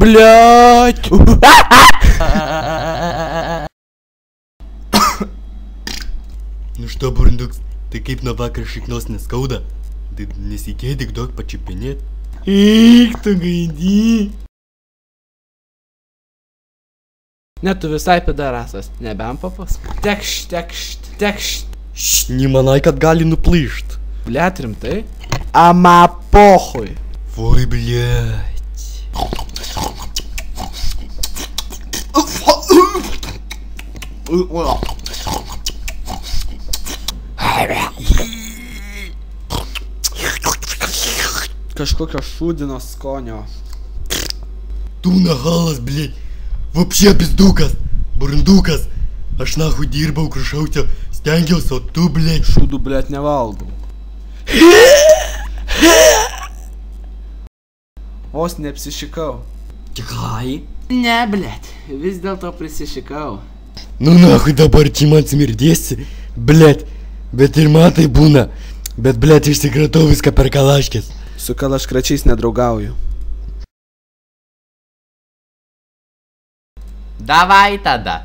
Блядь! Nu što, burunduks, tai kaip nuo vakar šiknos neskauda? Tai nesikėjai tik daug pačiupinėt? Eik, tu gaidį! Ne, tu visai pidarasas, nebent papas. Tekšt. Nemanai, kad gali nuplyšt. Blet, rimtai? Ama pohui. Voi, blėt. Kažkokio šūdino skonio. Tu nahalas, blėt. Вообще пиздуkas, burundukas. Aš nahui dirbau, krušausiau, stengiausi, o tu, blėt. Šūdų, blet, nevalgau. Vos neapsišikau. Tikrai? Ne, blet, vis dėlto prisišikau. Nu nahui dabar čia man smirdėsi, blėt. Bet ir man tai būna. Bet, blėt, išsikratau viską per kalaškės. Su kalaškračiais nedraugauju. Давай tada.